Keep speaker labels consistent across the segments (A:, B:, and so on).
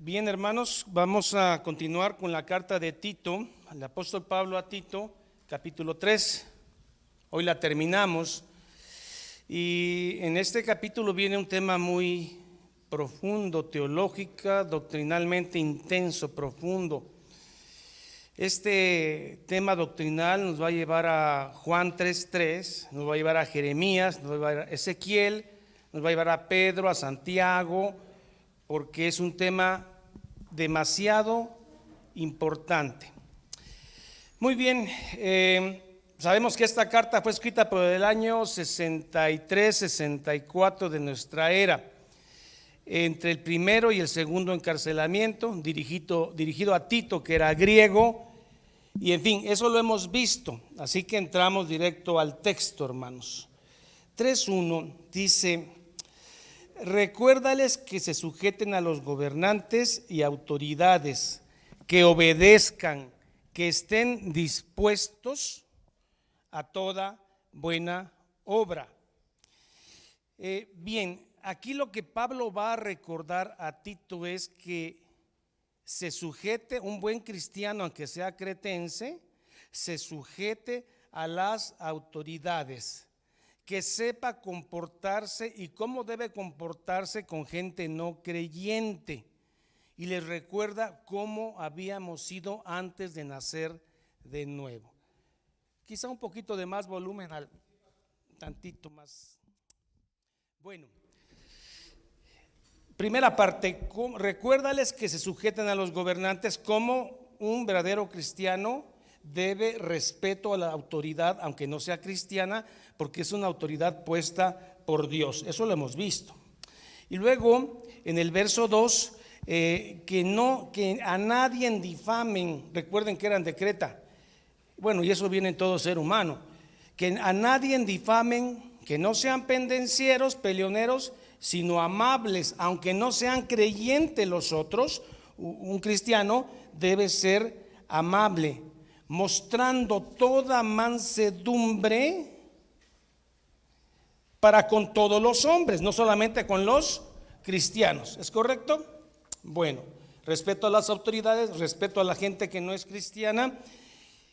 A: Bien, hermanos, vamos a continuar con la carta de Tito, el apóstol Pablo a Tito, capítulo 3. Hoy la terminamos y en este capítulo viene un tema muy profundo, teológica, doctrinalmente intenso, profundo. Este tema doctrinal nos va a llevar a Juan 3:3, nos va a llevar a Jeremías, nos va a llevar a Ezequiel, nos va a llevar a Pedro, a Santiago, porque es un tema demasiado importante. Muy bien, sabemos que esta carta fue escrita por el año 63-64 de nuestra era, entre el primero y el segundo encarcelamiento, dirigido a Tito, que era griego, y en fin, eso lo hemos visto, así que entramos directo al texto, hermanos. 3:1 dice: recuérdales que se sujeten a los gobernantes y autoridades, que obedezcan, que estén dispuestos a toda buena obra. Bien, aquí lo que Pablo va a recordar a Tito es que se sujete, un buen cristiano, aunque sea cretense, se sujete a las autoridades, que sepa comportarse y cómo debe comportarse con gente no creyente. Y les recuerda cómo habíamos sido antes de nacer de nuevo. Quizá un poquito de más volumen, tantito más. Bueno, primera parte, recuérdales que se sujeten a los gobernantes como un verdadero cristiano debe respeto a la autoridad, aunque no sea cristiana, porque es una autoridad puesta por Dios. Eso lo hemos visto. Y luego en el verso 2, que a nadie difamen. Recuerden que eran de Creta. Bueno, y eso viene en todo ser humano. Que a nadie difamen, que no sean pendencieros, peleoneros, sino amables, aunque no sean creyentes los otros. Un cristiano debe ser amable, mostrando toda mansedumbre para con todos los hombres, no solamente con los cristianos. ¿Es correcto? Bueno, respeto a las autoridades, respeto a la gente que no es cristiana,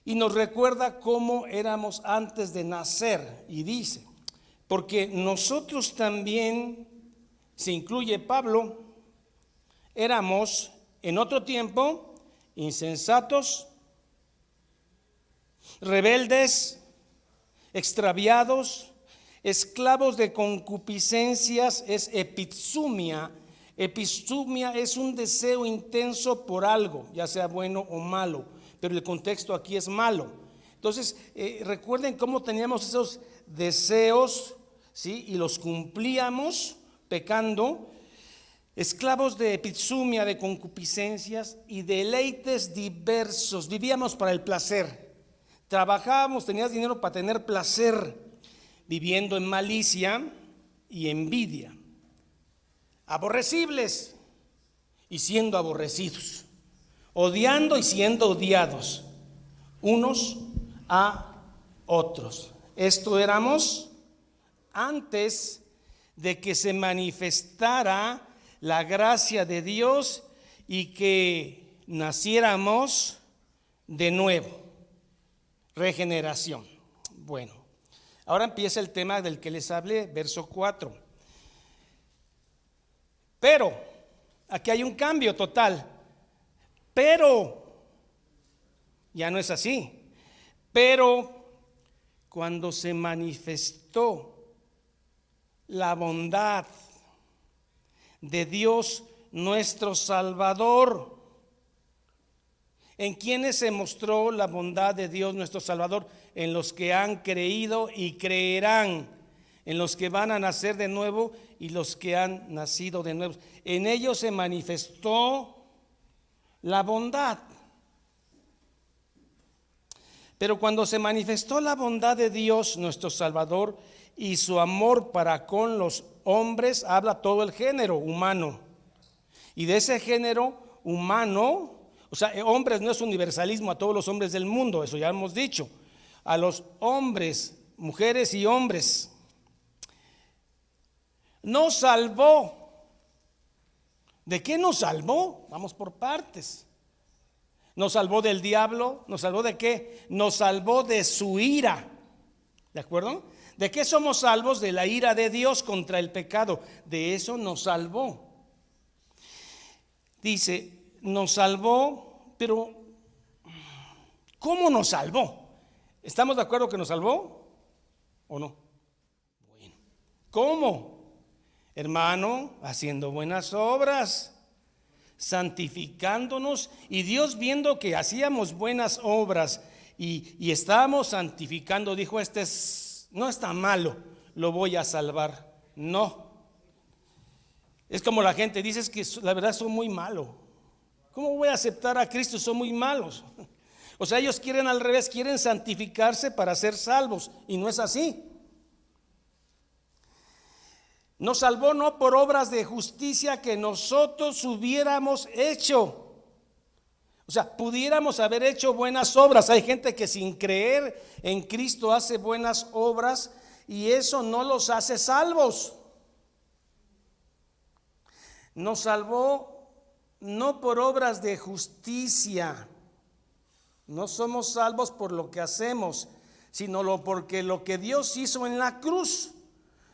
A: y nos recuerda cómo éramos antes de nacer. Y dice, porque nosotros también, se incluye Pablo, éramos en otro tiempo insensatos, rebeldes, extraviados, esclavos de concupiscencias. Es epizumia. Epizumia es un deseo intenso por algo, ya sea bueno o malo, pero el contexto aquí es malo. Entonces, recuerden cómo teníamos esos deseos, ¿sí? Y los cumplíamos pecando. Esclavos de epizumia, de concupiscencias y deleites diversos. Vivíamos para el placer. Trabajábamos, tenías dinero para tener placer, viviendo en malicia y envidia, aborrecibles y siendo aborrecidos, odiando y siendo odiados unos a otros. Esto éramos antes de que se manifestara la gracia de Dios y que naciéramos de nuevo. Regeneración. Bueno, ahora empieza el tema del que les hablé, verso 4. Pero, aquí hay un cambio total. Pero, ya no es así. Pero, cuando se manifestó la bondad de Dios nuestro Salvador. ¿En quiénes se mostró la bondad de Dios nuestro Salvador? En los que han creído y creerán, en los que van a nacer de nuevo y los que han nacido de nuevo. En ellos se manifestó la bondad. Pero cuando se manifestó la bondad de Dios nuestro Salvador y su amor para con los hombres, habla todo el género humano. Y de ese género humano, o sea, hombres no es universalismo a todos los hombres del mundo, eso ya hemos dicho. A los hombres, mujeres y hombres, nos salvó ¿De qué nos salvó? Vamos por partes. Nos salvó del diablo. ¿Nos salvó de qué? Nos salvó de su ira. ¿De acuerdo? ¿De qué somos salvos? De la ira de Dios contra el pecado. De eso nos salvó. Dice, nos salvó, pero ¿cómo nos salvó? ¿Estamos de acuerdo que nos salvó o no? Bueno, ¿cómo? Hermano, haciendo buenas obras, santificándonos, y Dios viendo que hacíamos buenas obras y estábamos santificando, dijo, no está malo, lo voy a salvar. No. Es como la gente dice, es que la verdad son muy malos. ¿Cómo voy a aceptar a Cristo? Son muy malos. O sea, ellos quieren al revés, quieren santificarse para ser salvos, y no es así. Nos salvó no por obras de justicia que nosotros hubiéramos hecho. O sea, pudiéramos haber hecho buenas obras. Hay gente que sin creer en Cristo hace buenas obras y eso no los hace salvos. Nos salvó no por obras de justicia. No somos salvos por lo que hacemos, sino porque lo que Dios hizo en la cruz.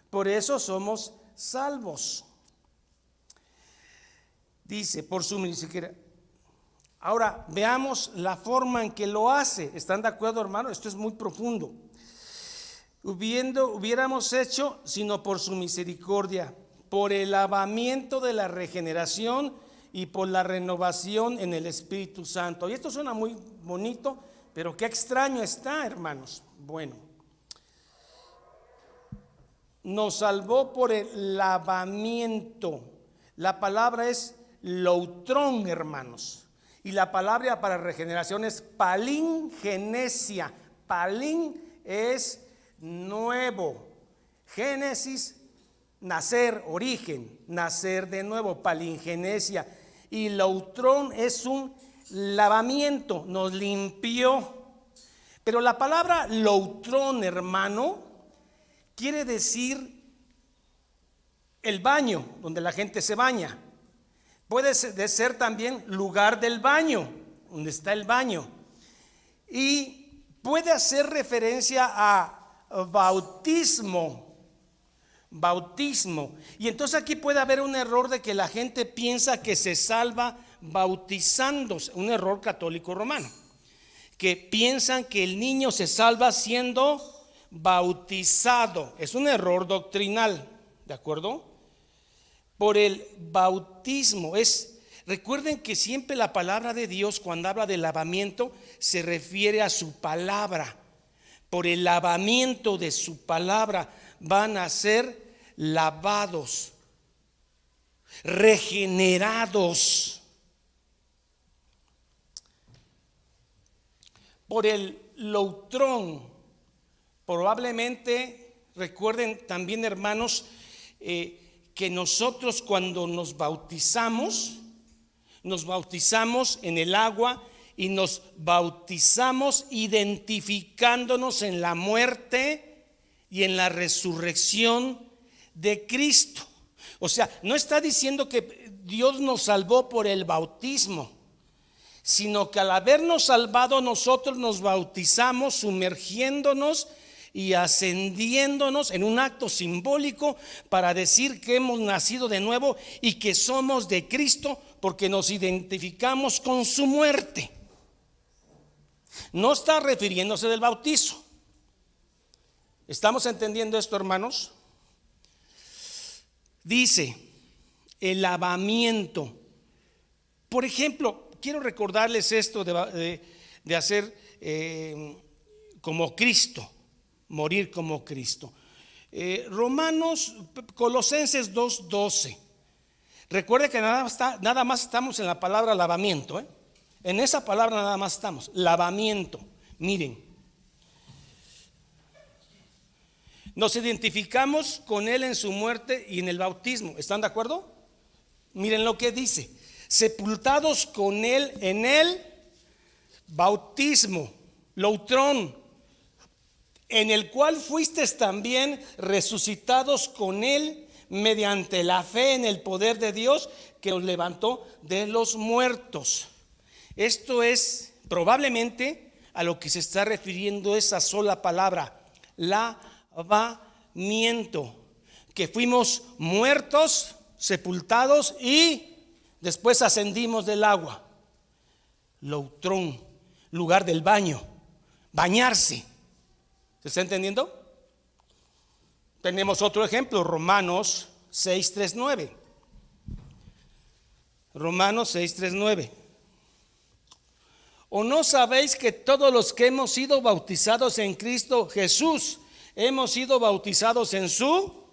A: Por eso somos salvos. Dice, por su misericordia. Ahora, veamos la forma en que lo hace. ¿Están de acuerdo, hermano? Esto es muy profundo. Hubiéramos hecho, sino por su misericordia, por el lavamiento de la regeneración y por la renovación en el Espíritu Santo. Y esto suena muy bonito, pero qué extraño está, hermanos. Bueno. Nos salvó por el lavamiento. La palabra es loutrón, hermanos. Y la palabra para regeneración es palingenesia. Palín es nuevo. Génesis, nacer, origen, nacer de nuevo, palingenesia. Y loutrón es un lavamiento, nos limpió. Pero la palabra loutrón, hermano, quiere decir el baño, donde la gente se baña. Puede ser también lugar del baño, donde está el baño. Y puede hacer referencia a bautismo. Bautismo. Y entonces aquí puede haber un error de que la gente piensa que se salva bautizándose. Un error católico romano. Que piensan que el niño se salva siendo bautizado. Es un error doctrinal, ¿de acuerdo? Por el bautismo. Recuerden que siempre la palabra de Dios, cuando habla de lavamiento, se refiere a su palabra. Por el lavamiento de su palabra van a ser lavados, regenerados. Por el loutrón. Probablemente recuerden también, hermanos, que nosotros cuando nos bautizamos en el agua y nos bautizamos identificándonos en la muerte y en la resurrección de Cristo. O sea, no está diciendo que Dios nos salvó por el bautismo, sino que al habernos salvado nosotros nos bautizamos sumergiéndonos y ascendiéndonos en un acto simbólico para decir que hemos nacido de nuevo y que somos de Cristo porque nos identificamos con su muerte. No está refiriéndose del bautizo. ¿Estamos entendiendo esto, hermanos? Dice el lavamiento. Por ejemplo, quiero recordarles esto de hacer como Cristo. Morir como Cristo. Colosenses 2:12. Recuerde que nada más estamos en la palabra lavamiento. En esa palabra nada más estamos. Lavamiento. Miren. Nos identificamos con Él en su muerte y en el bautismo. ¿Están de acuerdo? Miren lo que dice. Sepultados con Él en el bautismo. Loutrón. En el cual fuisteis también resucitados con Él mediante la fe en el poder de Dios que nos levantó de los muertos. Esto es probablemente a lo que se está refiriendo esa sola palabra, lavamiento, que fuimos muertos, sepultados y después ascendimos del agua. Loutrón, lugar del baño, bañarse. ¿Se está entendiendo? Tenemos otro ejemplo, Romanos 6:3-9. Romanos 6:3-9. ¿O no sabéis que todos los que hemos sido bautizados en Cristo Jesús hemos sido bautizados en su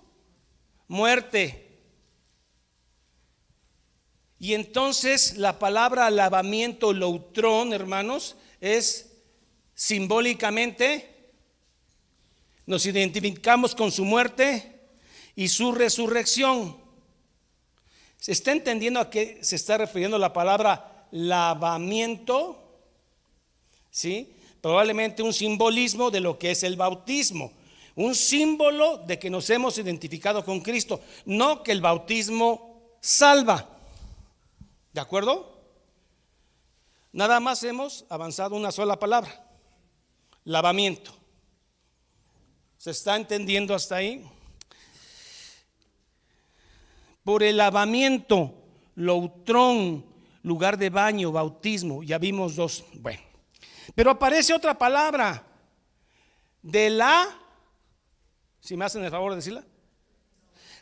A: muerte? Y entonces la palabra lavamiento, loutrón, hermanos, es simbólicamente, nos identificamos con su muerte y su resurrección. ¿Se está entendiendo a qué se está refiriendo la palabra lavamiento? ¿Sí? Probablemente un simbolismo de lo que es el bautismo, un símbolo de que nos hemos identificado con Cristo, no que el bautismo salva. ¿De acuerdo? Nada más hemos avanzado una sola palabra, lavamiento. ¿Se está entendiendo hasta ahí? Por el lavamiento, loutrón, lugar de baño, bautismo, ya vimos dos. Bueno, pero aparece otra palabra, de la, si me hacen el favor de decirla,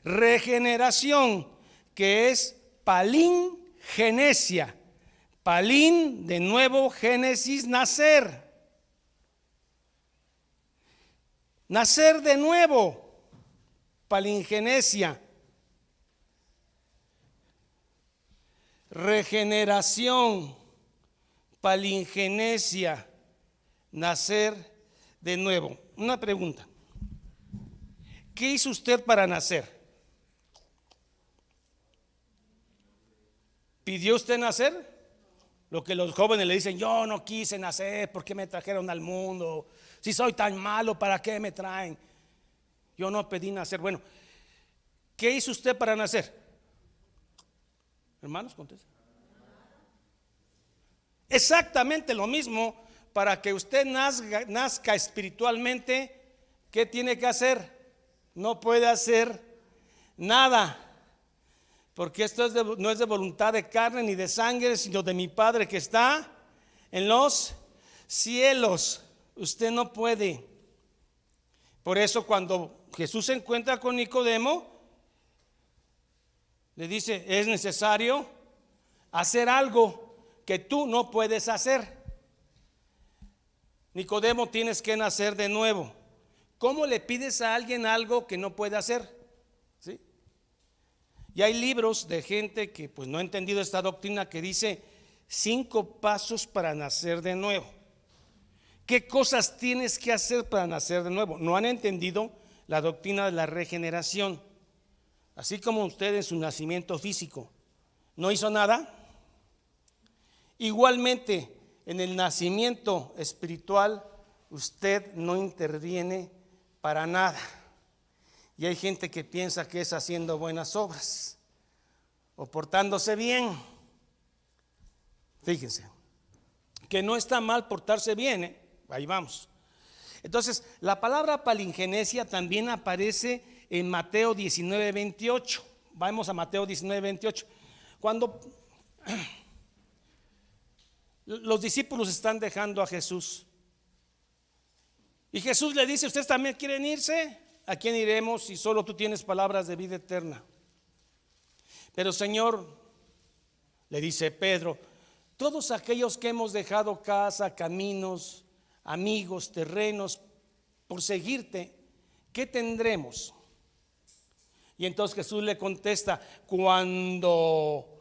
A: regeneración, que es palingenesia. Palín, de nuevo, génesis, nacer. Nacer de nuevo, palingenesia. Regeneración, palingenesia, nacer de nuevo. Una pregunta: ¿qué hizo usted para nacer? ¿Pidió usted nacer? Lo que los jóvenes le dicen: yo no quise nacer, ¿por qué me trajeron al mundo? Si soy tan malo, ¿para qué me traen? Yo no pedí nacer. Bueno, ¿qué hizo usted para nacer? Hermanos, contesten. Exactamente lo mismo. Para que usted nazca espiritualmente, ¿qué tiene que hacer? No puede hacer nada, porque esto no es de voluntad de carne ni de sangre, sino de mi Padre que está en los cielos. Usted no puede. Por eso cuando Jesús se encuentra con Nicodemo, le dice: es necesario hacer algo que tú no puedes hacer. Nicodemo, tienes que nacer de nuevo. ¿Cómo le pides a alguien algo que no puede hacer? ¿Sí? Y hay libros de gente que pues no ha entendido esta doctrina, que dice 5 pasos para nacer de nuevo. ¿Qué cosas tienes que hacer para nacer de nuevo? No han entendido la doctrina de la regeneración. Así como usted en su nacimiento físico no hizo nada, igualmente en el nacimiento espiritual usted no interviene para nada. Y hay gente que piensa que es haciendo buenas obras o portándose bien. Fíjense que no está mal portarse bien, ahí vamos. Entonces, la palabra palingenesia también aparece en Mateo 19:28. Vamos a Mateo 19:28. Cuando los discípulos están dejando a Jesús y Jesús le dice: ¿ustedes también quieren irse? ¿A quién iremos si solo tú tienes palabras de vida eterna? Pero Señor, le dice Pedro, todos aquellos que hemos dejado casa, caminos, amigos, terrenos, por seguirte, ¿qué tendremos? Y entonces Jesús le contesta: cuando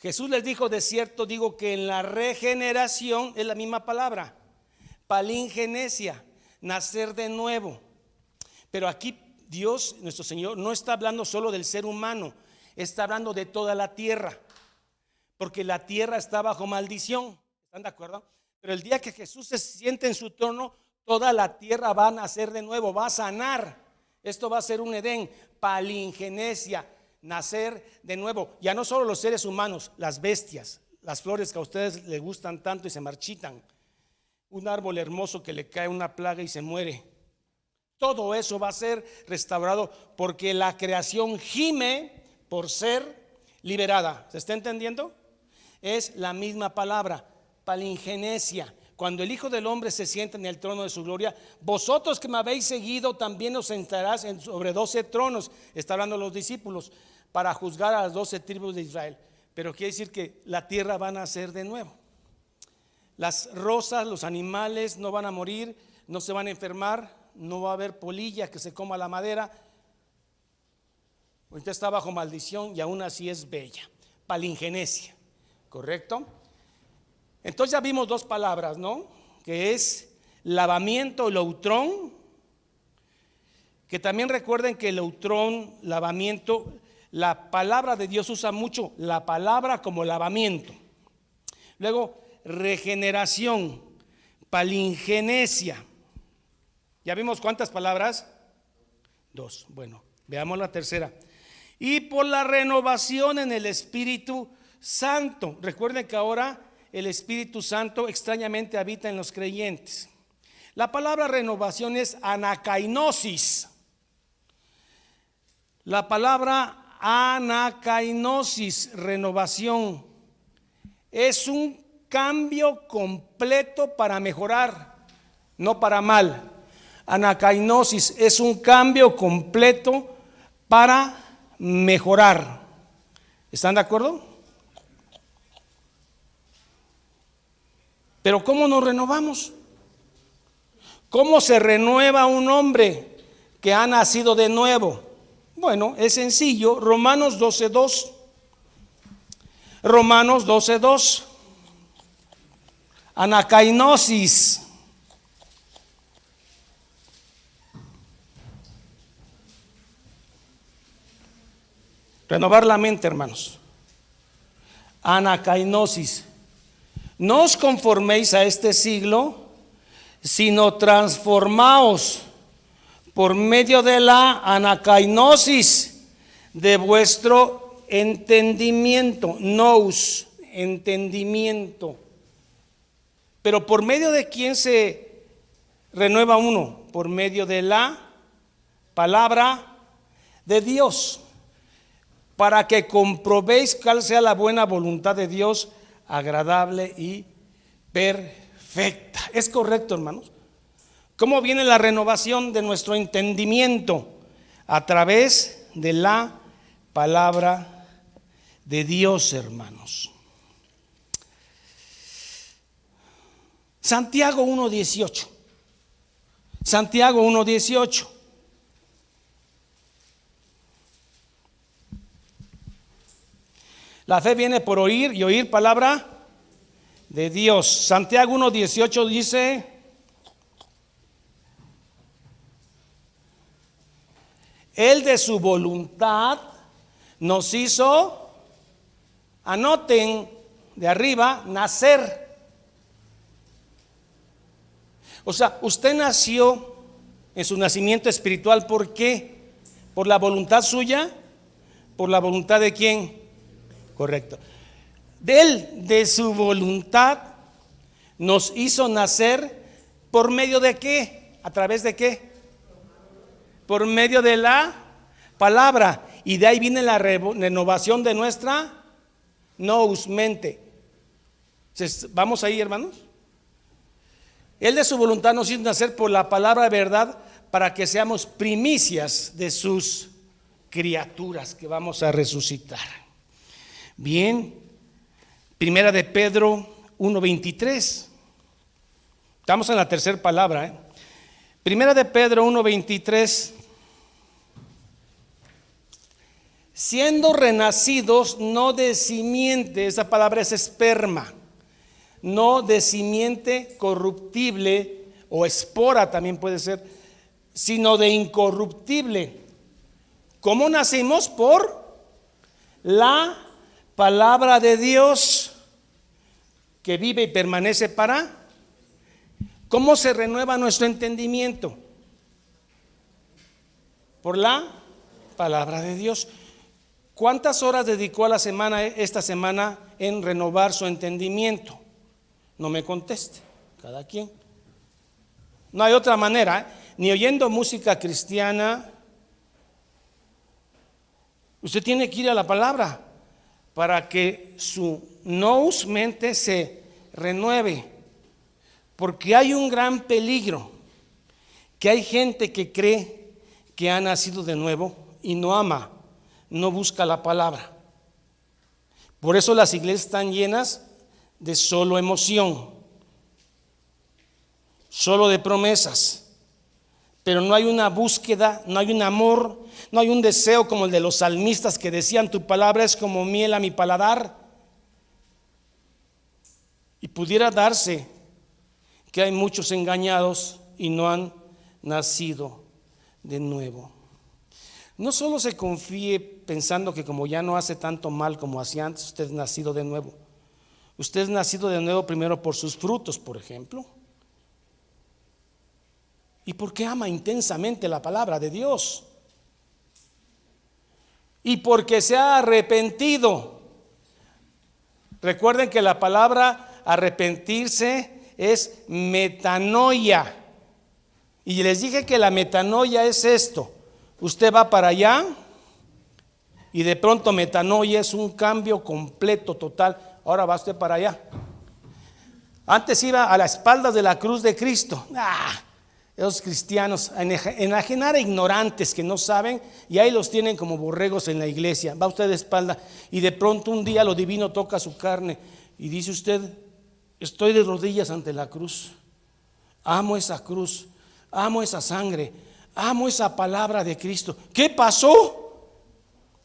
A: Jesús les dijo, de cierto digo que en la regeneración, es la misma palabra, palingenesia, nacer de nuevo. Pero aquí Dios, nuestro Señor, no está hablando solo del ser humano, está hablando de toda la tierra, porque la tierra está bajo maldición. ¿Están de acuerdo? Pero el día que Jesús se siente en su trono, toda la tierra va a nacer de nuevo, va a sanar Esto va a ser un Edén, palingenesia, nacer de nuevo. Ya no solo los seres humanos, las bestias, las flores que a ustedes les gustan tanto y se marchitan, un árbol hermoso que le cae una plaga y se muere. Todo eso va a ser restaurado porque la creación gime por ser liberada. ¿Se está entendiendo? Es la misma palabra, palingenesia. Cuando el Hijo del Hombre se sienta en el trono de su gloria, vosotros que me habéis seguido también os sentarás sobre 12 tronos. Está hablando los discípulos, para juzgar a las 12 tribus de Israel. Pero quiere decir que la tierra va a nacer de nuevo. Las rosas, los animales no van a morir, no se van a enfermar, no va a haber polilla que se coma la madera. Ahorita está bajo maldición y aún así es bella. Palingenesia, ¿correcto? Entonces ya vimos dos palabras, ¿no? Que es lavamiento, loutrón, que también recuerden que loutrón, lavamiento, la palabra de Dios usa mucho la palabra como lavamiento. Luego, regeneración, palingenesia. ¿Ya vimos cuántas palabras? Dos. Bueno, veamos la tercera. Y por la renovación en el Espíritu Santo. Recuerden que ahora el Espíritu Santo extrañamente habita en los creyentes. La palabra renovación es anakainosis. La palabra anakainosis, renovación, es un cambio completo para mejorar, no para mal. Anakainosis es un cambio completo para mejorar. ¿Están de acuerdo? Pero ¿cómo nos renovamos? ¿Cómo se renueva un hombre que ha nacido de nuevo? Bueno, es sencillo. Romanos 12:2. Romanos 12:2. Anakainosis. Renovar la mente, hermanos. Anakainosis. No os conforméis a este siglo, sino transformaos por medio de la anakainosis de vuestro entendimiento. Nous, entendimiento. Pero ¿por medio de quién se renueva uno? Por medio de la palabra de Dios, para que comprobéis cuál sea la buena voluntad de Dios, agradable y perfecta. ¿Es correcto, hermanos? ¿Cómo viene la renovación de nuestro entendimiento? A través de la palabra de Dios, hermanos. Santiago 1:18. Santiago 1:18. La fe viene por oír y oír palabra de Dios. Santiago 1:18 dice: Él de su voluntad nos hizo, anoten de arriba, nacer. O sea, usted nació en su nacimiento espiritual. ¿Por qué? ¿Por la voluntad suya? ¿Por la voluntad de quién? Correcto. De Él, de su voluntad, nos hizo nacer. ¿Por medio de qué? ¿A través de qué? Por medio de la palabra. Y de ahí viene la renovación de nuestra nous, mente. ¿Vamos ahí, hermanos? Él de su voluntad nos hizo nacer por la palabra de verdad, para que seamos primicias de sus criaturas que vamos a resucitar. Bien, Primera de Pedro 1:23. Estamos en la tercera palabra. Primera de Pedro 1:23. Siendo renacidos no de simiente, esa palabra es esperma, no de simiente corruptible, o espora también puede ser, sino de incorruptible. ¿Cómo nacimos? Por la palabra de Dios que vive y permanece para. ¿Cómo se renueva nuestro entendimiento? Por la palabra de Dios. ¿Cuántas horas dedicó a la semana, esta semana, en renovar su entendimiento? No me conteste, cada quien. No hay otra manera, ni oyendo música cristiana. Usted tiene que ir a la palabra para que su mente se renueve, porque hay un gran peligro, que hay gente que cree que ha nacido de nuevo y no ama, no busca la palabra. Por eso las iglesias están llenas de solo emoción, solo de promesas, pero no hay una búsqueda, no hay un amor, no hay un deseo como el de los salmistas que decían: tu palabra es como miel a mi paladar. Y pudiera darse que hay muchos engañados y no han nacido de nuevo. No solo se confíe pensando que como ya no hace tanto mal como hacía antes, usted es nacido de nuevo. Usted es nacido de nuevo primero por sus frutos, por ejemplo, y porque ama intensamente la palabra de Dios, y porque se ha arrepentido. Recuerden que la palabra arrepentirse es metanoia, y les dije que la metanoia es esto: usted va para allá y de pronto metanoia es un cambio completo, total. Ahora va usted para allá. Antes iba a las espaldas de la cruz de Cristo. Esos cristianos, enajenar a ignorantes que no saben, y ahí los tienen como borregos en la iglesia. Va usted de espalda y de pronto un día lo divino toca su carne y dice usted: estoy de rodillas ante la cruz. Amo esa cruz, amo esa sangre, amo esa palabra de Cristo. ¿Qué pasó?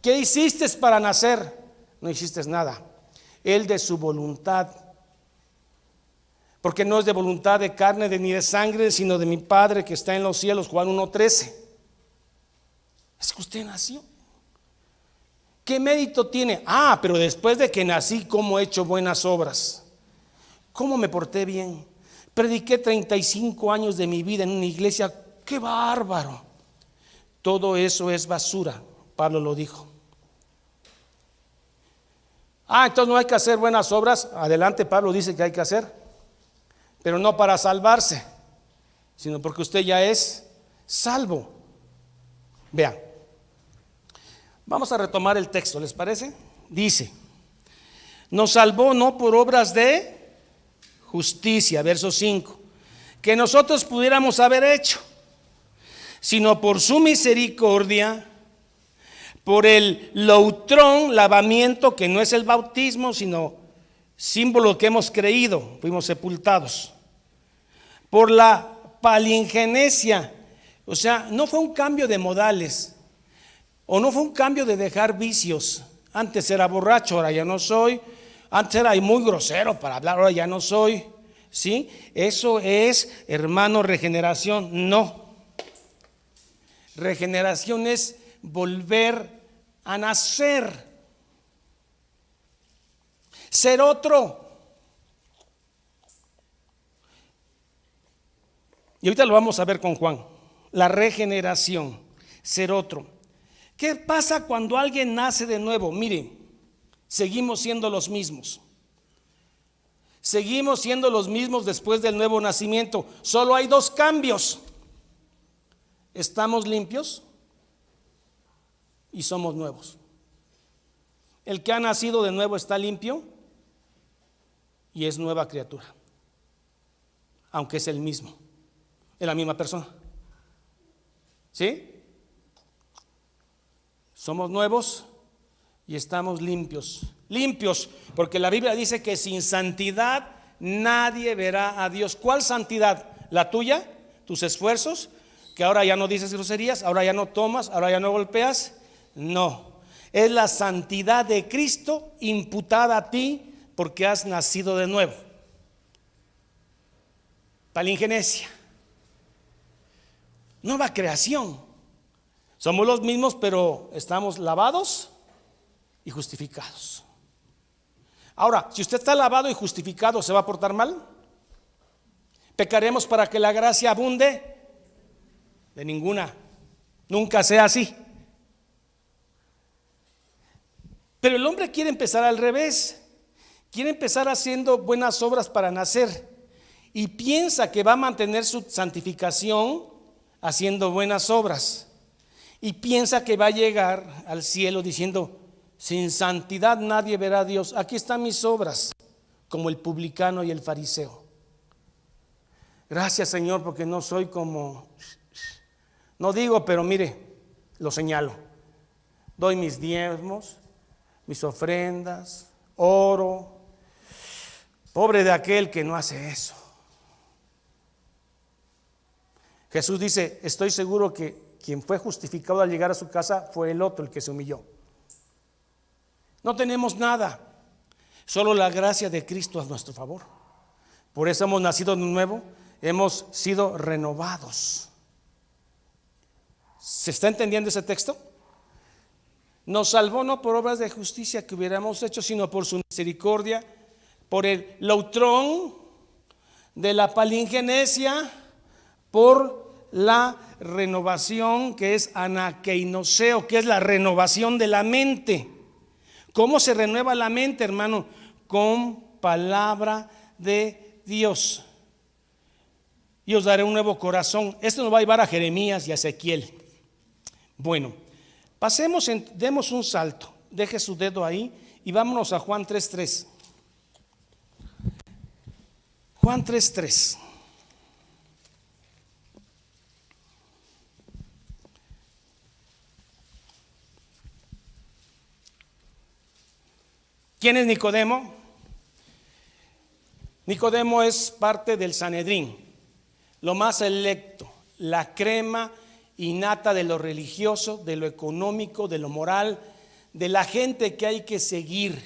A: ¿Qué hiciste para nacer? No hiciste nada. Él de su voluntad, porque no es de voluntad de carne ni de sangre, sino de mi Padre que está en los cielos. Juan 1:13. Es que usted nació. ¿Qué mérito tiene? Pero después de que nací, ¿cómo he hecho buenas obras? ¿Cómo me porté bien? Prediqué 35 años de mi vida en una iglesia. ¡Qué bárbaro! Todo eso es basura, Pablo lo dijo. Entonces no hay que hacer buenas obras. Adelante, Pablo dice que hay que hacer, pero no para salvarse, sino porque usted ya es salvo. Vean, vamos a retomar el texto, ¿les parece? Dice: nos salvó no por obras de justicia, verso 5, que nosotros pudiéramos haber hecho, sino por su misericordia, por el loutrón, lavamiento, que no es el bautismo, sino símbolo que hemos creído, fuimos sepultados, por la palingenesia. O sea, no fue un cambio de modales, o no fue un cambio de dejar vicios. Antes era borracho, ahora ya no soy. Antes era muy grosero para hablar, ahora ya no soy. ¿Sí? Eso es, hermano, regeneración. No. Regeneración es volver a nacer, ser otro. Y ahorita lo vamos a ver con Juan. La regeneración, ser otro. ¿Qué pasa cuando alguien nace de nuevo? Mire, seguimos siendo los mismos. Seguimos siendo los mismos después del nuevo nacimiento. Solo hay dos cambios: estamos limpios y somos nuevos. El que ha nacido de nuevo está limpio y es nueva criatura, aunque es el mismo, es la misma persona. ¿Sí? Somos nuevos y estamos limpios. Limpios, porque la Biblia dice que sin santidad nadie verá a Dios. ¿Cuál santidad? ¿La tuya? ¿Tus esfuerzos? Que ahora ya no dices groserías, ahora ya no tomas, ahora ya no golpeas. No, es la santidad de Cristo imputada a ti porque has nacido de nuevo. Palingenesia, nueva creación. Somos los mismos, pero estamos lavados y justificados. Ahora, si usted está lavado y justificado, ¿se va a portar mal? ¿Pecaremos para que la gracia abunde? De ninguna. Nunca sea así. Pero el hombre quiere empezar al revés. Quiere empezar haciendo buenas obras para nacer. Y piensa que va a mantener su santificación haciendo buenas obras. Y piensa que va a llegar al cielo diciendo: sin santidad nadie verá a Dios. Aquí están mis obras, como el publicano y el fariseo. Gracias, Señor, porque no soy como, no digo, pero mire, lo señalo. Doy mis diezmos, mis ofrendas, oro. Pobre de aquel que no hace eso. Jesús dice: estoy seguro que quien fue justificado al llegar a su casa fue el otro, el que se humilló. No tenemos nada, solo la gracia de Cristo a nuestro favor. Por eso hemos nacido de nuevo, hemos sido renovados. ¿Se está entendiendo ese texto? Nos salvó no por obras de justicia que hubiéramos hecho, sino por su misericordia, por el lautrón de la palingenesia, por la renovación que es anakeinoseo, que es la renovación de la mente. ¿Cómo se renueva la mente, hermano? Con palabra de Dios. Y os daré un nuevo corazón. Esto nos va a llevar a Jeremías y a Ezequiel. Bueno, demos un salto. Deje su dedo ahí y vámonos a Juan 3:3. Juan 3:3. ¿Quién es Nicodemo? Nicodemo es parte del Sanedrín, lo más selecto, la crema innata de lo religioso, de lo económico, de lo moral, de la gente que hay que seguir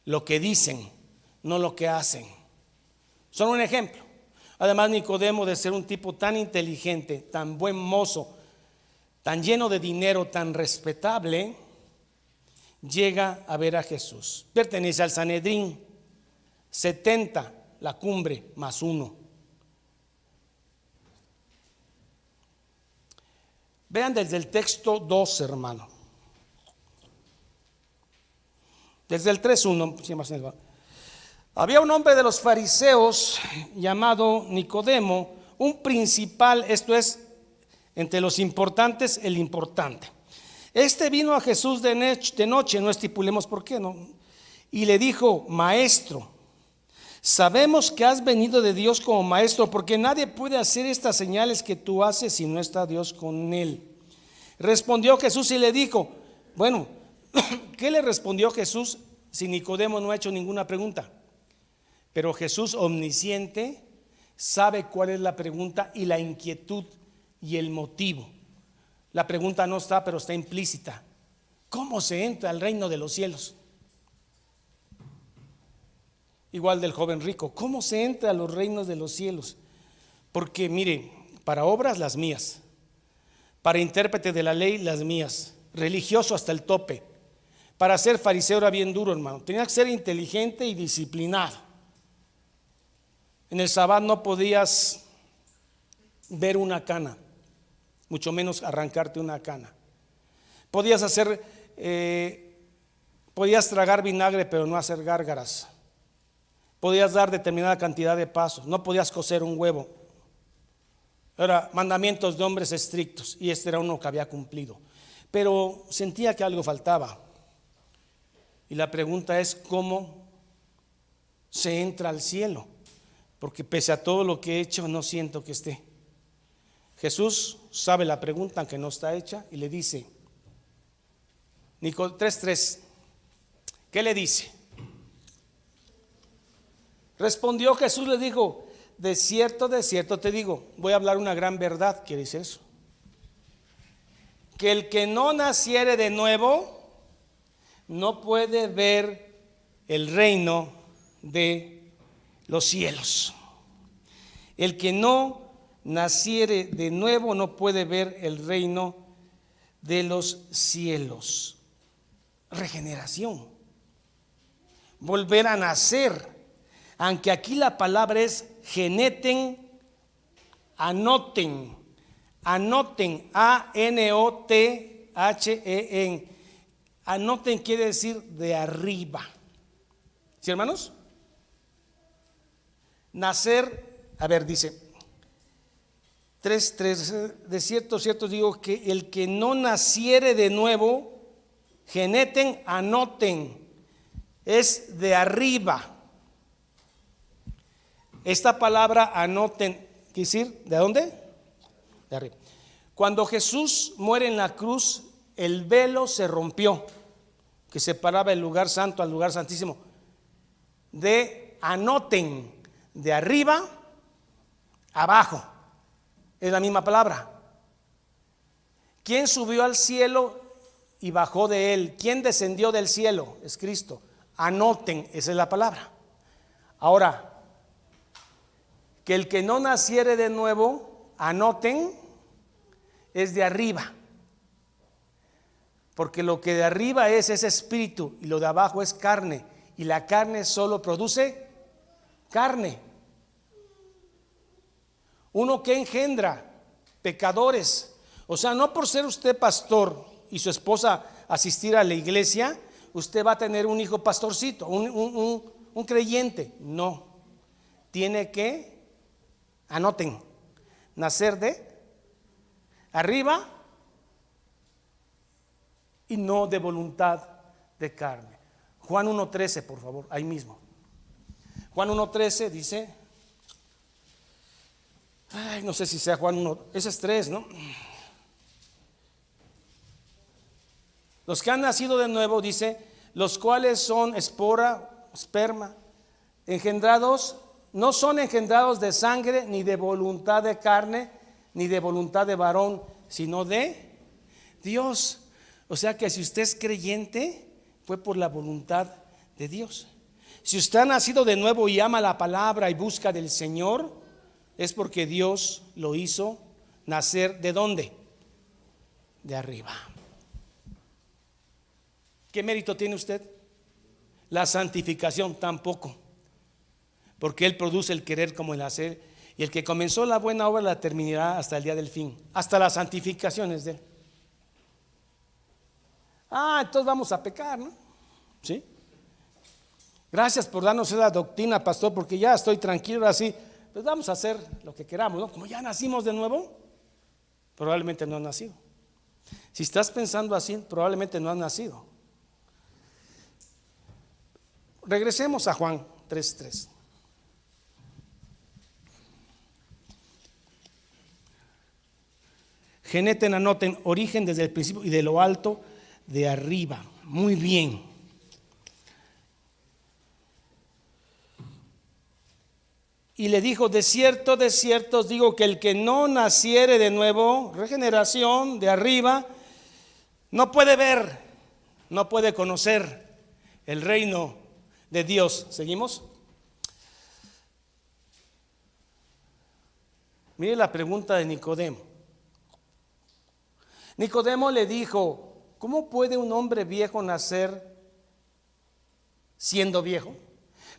A: lo que dicen, no lo que hacen. Son un ejemplo. Además, Nicodemo, de ser un tipo tan inteligente, tan buen mozo, tan lleno de dinero, tan respetable, llega a ver a Jesús. Pertenece al Sanedrín. 70 la cumbre más 1. Vean desde el texto 2, hermano. Desde el 3:1. Había un hombre de los fariseos llamado Nicodemo, un principal, esto es, entre los importantes, el importante. Este vino a Jesús de noche, no estipulemos por qué, ¿no? Y le dijo: Maestro, sabemos que has venido de Dios como maestro, porque nadie puede hacer estas señales que tú haces si no está Dios con él. Respondió Jesús y le dijo, bueno, ¿qué le respondió Jesús si Nicodemo no ha hecho ninguna pregunta? Pero Jesús, omnisciente, sabe cuál es la pregunta y la inquietud y el motivo. La pregunta no está, pero está implícita. ¿Cómo se entra al reino de los cielos? Igual del joven rico. ¿Cómo se entra a los reinos de los cielos? Porque mire, para obras las mías, para intérprete de la ley las mías, religioso hasta el tope. Para ser fariseo era bien duro, hermano. Tenía que ser inteligente y disciplinado. En el sabbat no podías ver una cana, mucho menos arrancarte una cana. Podías tragar vinagre, pero no hacer gárgaras. Podías dar determinada cantidad de pasos, no podías cocer un huevo. Era mandamientos de hombres estrictos, y este era uno que había cumplido. Pero sentía que algo faltaba. Y la pregunta es: ¿cómo se entra al cielo? Porque pese a todo lo que he hecho, no siento que esté. Jesús sabe la pregunta, aunque no está hecha, y le dice, 3:3, ¿qué le dice? Respondió Jesús, le dijo, de cierto te digo, voy a hablar una gran verdad. ¿Qué dice eso? Que el que no naciere de nuevo no puede ver el reino de los cielos. El que no naciere de nuevo no puede ver el reino de los cielos. Regeneración, volver a nacer, aunque aquí la palabra es geneten, anoten, Anoten, A-N-O-T-H-E-N. Anoten quiere decir de arriba. ¿Sí, hermanos? Nacer, a ver, dice 3:3, de cierto, cierto digo que el que no naciere de nuevo, geneten, anoten, es de arriba. Esta palabra anoten, ¿quiere decir de dónde? De arriba. Cuando Jesús muere en la cruz, el velo se rompió, que separaba el lugar santo al lugar santísimo. De anoten, de arriba, abajo. Es la misma palabra. ¿Quién subió al cielo y bajó de él? ¿Quién descendió del cielo? Es Cristo. Anoten, esa es la palabra. Ahora, que el que no naciere de nuevo, anoten, es de arriba. Porque lo que de arriba es espíritu y lo de abajo es carne. Y la carne solo produce carne. Uno que engendra pecadores. O sea, no por ser usted pastor y su esposa asistir a la iglesia, usted va a tener un hijo pastorcito, un creyente. No. Tiene que, anoten, nacer de arriba y no de voluntad de carne. Juan 1:13, por favor, ahí mismo. Juan 1:13 dice, no sé si sea Juan 1, ese es 3, ¿no? Los que han nacido de nuevo, dice, los cuales son espora, esperma, engendrados, no son engendrados de sangre, ni de voluntad de carne, ni de voluntad de varón, sino de Dios. O sea que si usted es creyente, fue por la voluntad de Dios. Si usted ha nacido de nuevo y ama la palabra y busca del Señor, es porque Dios lo hizo nacer ¿de dónde? De arriba. ¿Qué mérito tiene usted? La santificación tampoco, porque Él produce el querer como el hacer, y el que comenzó la buena obra la terminará hasta el día del fin, hasta la santificación es de Él. Entonces vamos a pecar, ¿no? ¿Sí? Gracias por darnos esa doctrina, pastor, porque ya estoy tranquilo así. Pues vamos a hacer lo que queramos, ¿no? Como ya nacimos de nuevo, probablemente no has nacido. Si estás pensando así, probablemente no has nacido. Regresemos a Juan 3:3. Geneten, anoten, origen desde el principio y de lo alto de arriba. Muy bien. Y le dijo, de cierto os digo que el que no naciere de nuevo, regeneración de arriba, no puede ver, no puede conocer el reino de Dios. ¿Seguimos? Mire la pregunta de Nicodemo. Nicodemo le dijo, ¿cómo puede un hombre viejo nacer siendo viejo?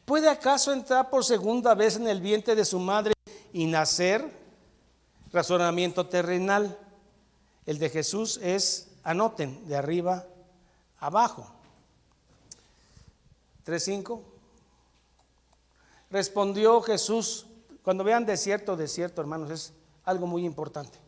A: ¿Puede acaso entrar por segunda vez en el vientre de su madre y nacer? Razonamiento terrenal. El de Jesús es, anoten, de arriba abajo. 3:5. Respondió Jesús. Cuando vean desierto, hermanos, es algo muy importante.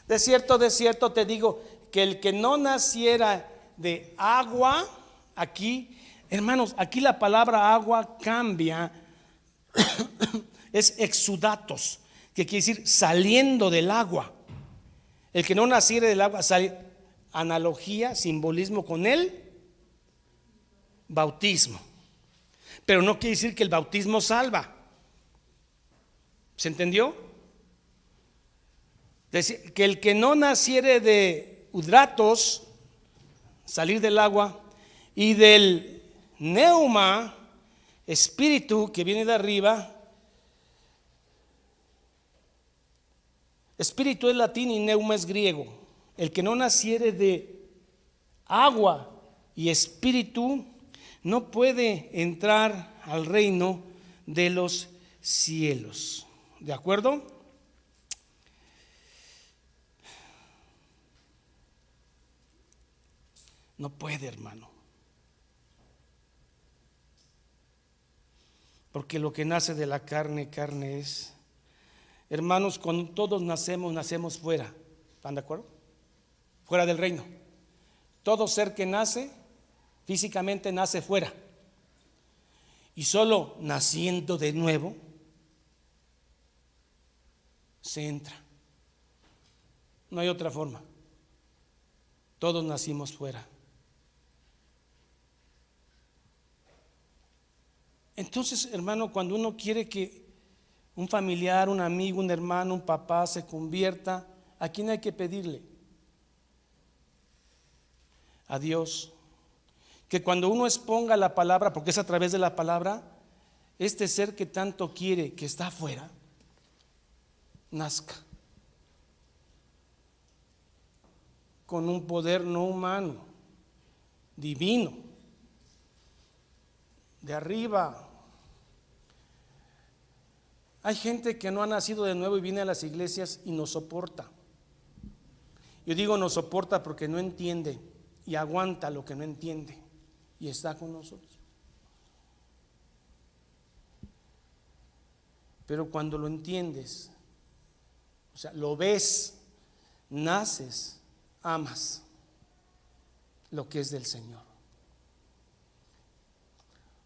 A: De cierto te digo que el que no naciera de agua, aquí, hermanos, aquí la palabra agua cambia, es exudatos, que quiere decir saliendo del agua. El que no naciera del agua, sale, analogía, simbolismo con el bautismo. Pero no quiere decir que el bautismo salva. ¿Se entendió? Decir, que el que no naciere de hidratos, salir del agua, y del neuma, espíritu que viene de arriba. Espíritu es latín y neuma es griego. El que no naciere de agua y espíritu no puede entrar al reino de los cielos. ¿De acuerdo? No puede, hermano. Porque lo que nace de la carne, carne es. Hermanos, cuando todos nacemos fuera. ¿Están de acuerdo? Fuera del reino. Todo ser que nace, físicamente nace fuera. Y solo naciendo de nuevo, se entra. No hay otra forma. Todos nacimos fuera. Entonces, hermano, cuando uno quiere que un familiar, un amigo, un hermano, un papá se convierta, ¿a quién hay que pedirle? A Dios. Que cuando uno exponga la palabra, porque es a través de la palabra, este ser que tanto quiere, que está afuera, nazca con un poder no humano, divino, de arriba. Hay gente que no ha nacido de nuevo y viene a las iglesias y nos soporta. Yo digo nos soporta porque no entiende y aguanta lo que no entiende y está con nosotros. Pero cuando lo entiendes, o sea, lo ves, naces, amas lo que es del Señor.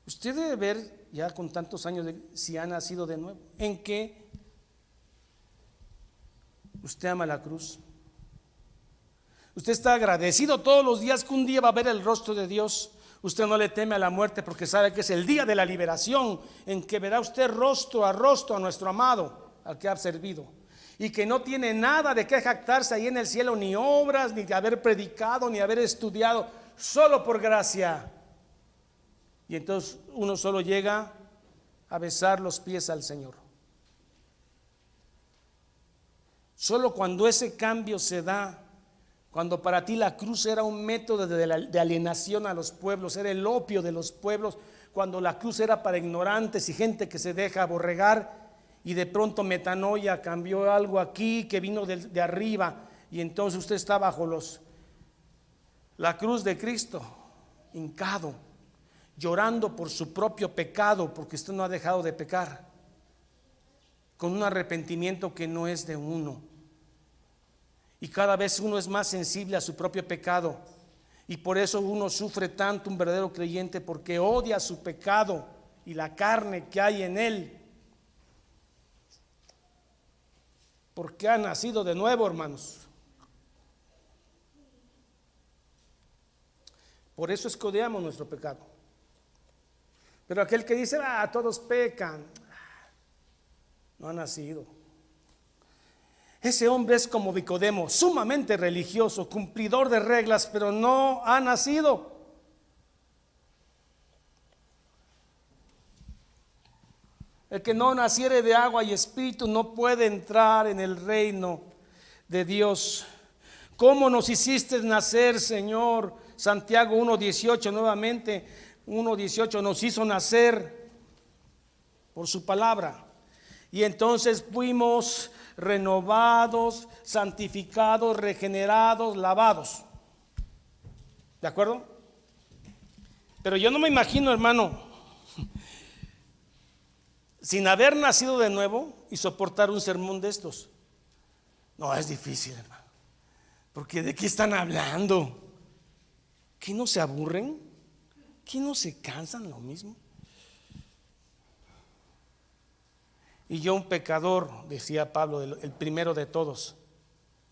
A: Usted debe ver ya con tantos años si ha nacido de nuevo, en que usted ama la cruz. Usted está agradecido todos los días que un día va a ver el rostro de Dios. Usted no le teme a la muerte porque sabe que es el día de la liberación, en que verá usted rostro a nuestro amado, al que ha servido, y que no tiene nada de qué jactarse ahí en el cielo, ni obras, ni de haber predicado, ni haber estudiado, solo por gracia. Y entonces uno solo llega a besar los pies al Señor. Solo cuando ese cambio se da, cuando para ti la cruz era un método de alienación a los pueblos, era el opio de los pueblos, cuando la cruz era para ignorantes y gente que se deja aborregar, y de pronto metanoia cambió algo aquí que vino de arriba, y entonces usted está bajo la cruz de Cristo, hincado, llorando por su propio pecado, porque usted no ha dejado de pecar, con un arrepentimiento que no es de uno. Y cada vez uno es más sensible a su propio pecado, y por eso uno sufre tanto, un verdadero creyente, porque odia su pecado y la carne que hay en él, porque ha nacido de nuevo, hermanos. Por eso es que odiamos nuestro pecado. Pero aquel que dice, todos pecan, no ha nacido. Ese hombre es como Nicodemo, sumamente religioso, cumplidor de reglas, pero no ha nacido. El que no naciere de agua y espíritu no puede entrar en el reino de Dios. ¿Cómo nos hiciste nacer, Señor? Santiago 1:18 nuevamente, 1:18 nos hizo nacer por su palabra. Y entonces fuimos renovados, santificados, regenerados, lavados. ¿De acuerdo? Pero yo no me imagino, hermano, sin haber nacido de nuevo y soportar un sermón de estos. No, es difícil, hermano. Porque ¿de qué están hablando? ¿Qué no se aburren? ¿Qué no se cansan lo mismo? Y yo, un pecador, decía Pablo, el primero de todos,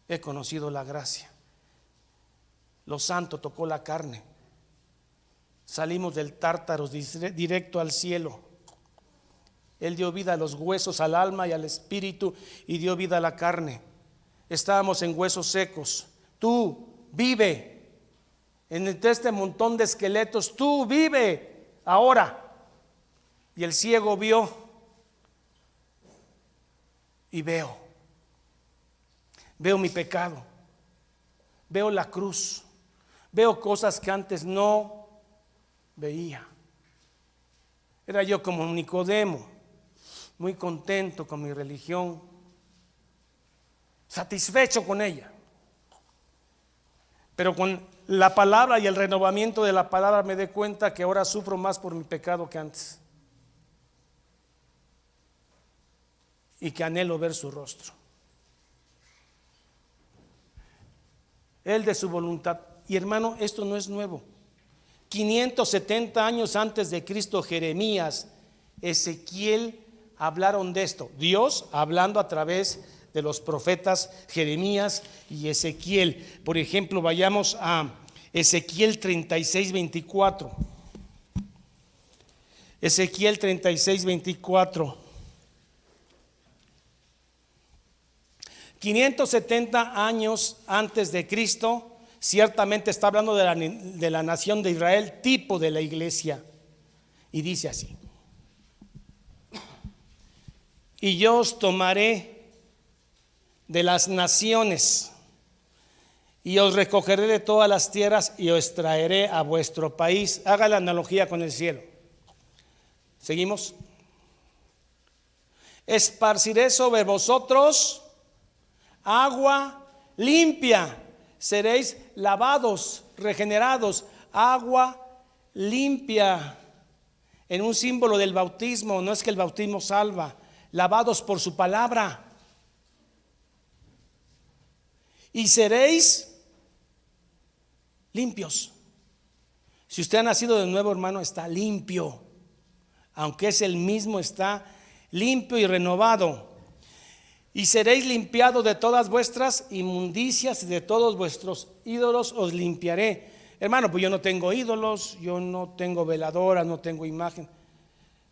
A: he conocido la gracia. Lo santo tocó la carne. Salimos del Tártaro directo al cielo. Él dio vida a los huesos, al alma y al espíritu, y dio vida a la carne. Estábamos en huesos secos. Tú vive entre este montón de esqueletos. Tú vive ahora. Y el ciego vio. Y veo mi pecado, veo la cruz, veo cosas que antes no veía. Era yo como Nicodemo, muy contento con mi religión, satisfecho con ella. Pero con la palabra y el renovamiento de la palabra me dé cuenta que ahora sufro más por mi pecado que antes, y que anhelo ver su rostro, Él de su voluntad. Y hermano, esto no es nuevo. 570 años antes de Cristo, Jeremías, Ezequiel hablaron de esto. Dios hablando a través de los profetas Jeremías y Ezequiel. Por ejemplo, vayamos a Ezequiel 36, 24. Ezequiel 36, 24. 570 años antes de Cristo, ciertamente está hablando de la nación de Israel, tipo de la iglesia. Y dice así: y yo os tomaré de las naciones y os recogeré de todas las tierras y os traeré a vuestro país. Haga la analogía con el cielo. Seguimos. Esparciré sobre vosotros agua limpia, seréis lavados, regenerados, agua limpia, en un símbolo del bautismo. No es que el bautismo salva, lavados por su palabra. Y seréis limpios. Si usted ha nacido de nuevo, hermano, está limpio. Aunque es el mismo, está limpio y renovado. Y seréis limpiados de todas vuestras inmundicias y de todos vuestros ídolos os limpiaré. Hermano, pues yo no tengo ídolos, yo no tengo veladoras, no tengo imagen,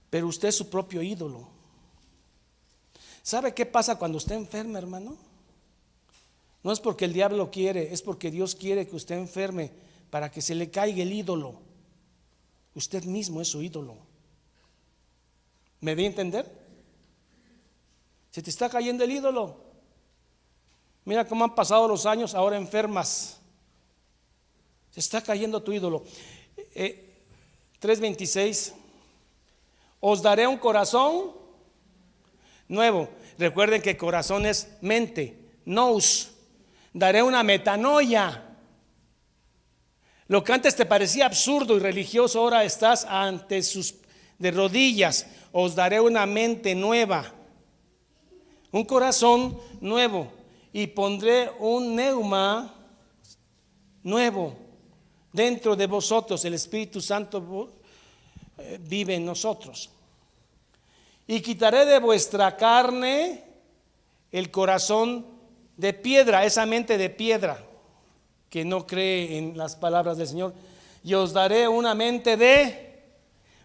A: pero usted es su propio ídolo. ¿Sabe qué pasa cuando usted enferma, hermano? No es porque el diablo quiere, es porque Dios quiere que usted enferme para que se le caiga el ídolo. Usted mismo es su ídolo. ¿Me di a entender? Se te está cayendo el ídolo. Mira cómo han pasado los años, ahora enfermas. Se está cayendo tu ídolo. 3:26. Os daré un corazón nuevo. Recuerden que corazón es mente, nous. Daré una metanoia. Lo que antes te parecía absurdo y religioso, ahora estás ante sus de rodillas. Os daré una mente nueva, un corazón nuevo, y pondré un neuma nuevo dentro de vosotros. El Espíritu Santo vive en nosotros. Y quitaré de vuestra carne el corazón de piedra, esa mente de piedra que no cree en las palabras del Señor, y os daré una mente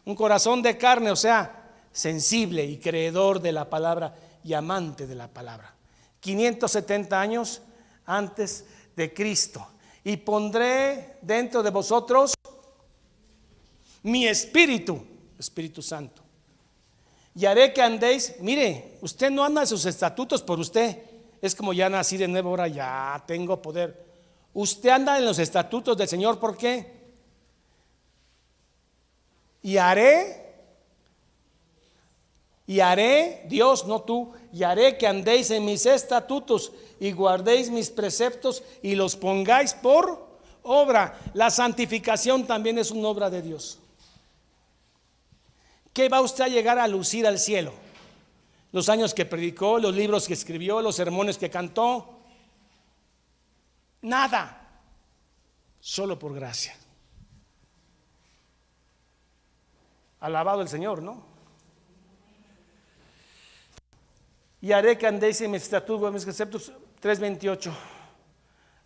A: un corazón de carne, o sea, sensible y creedor de la palabra y amante de la palabra. 570 años antes de Cristo. Y pondré dentro de vosotros mi espíritu, Espíritu Santo, y haré que andéis. Mire, usted no anda en sus estatutos por usted. Es como ya nací de nuevo, ahora ya tengo poder. Usted anda en los estatutos del Señor. ¿Por qué? Y haré, Dios, no tú, y haré que andéis en mis estatutos y guardéis mis preceptos y los pongáis por obra. La santificación también es una obra de Dios. ¿Qué va usted a llegar a lucir al cielo? Los años que predicó, los libros que escribió, los sermones que cantó. Nada, solo por gracia. Alabado el Señor, ¿no? Y haré que andéis en mis estatutos, en mis preceptos. 3:28.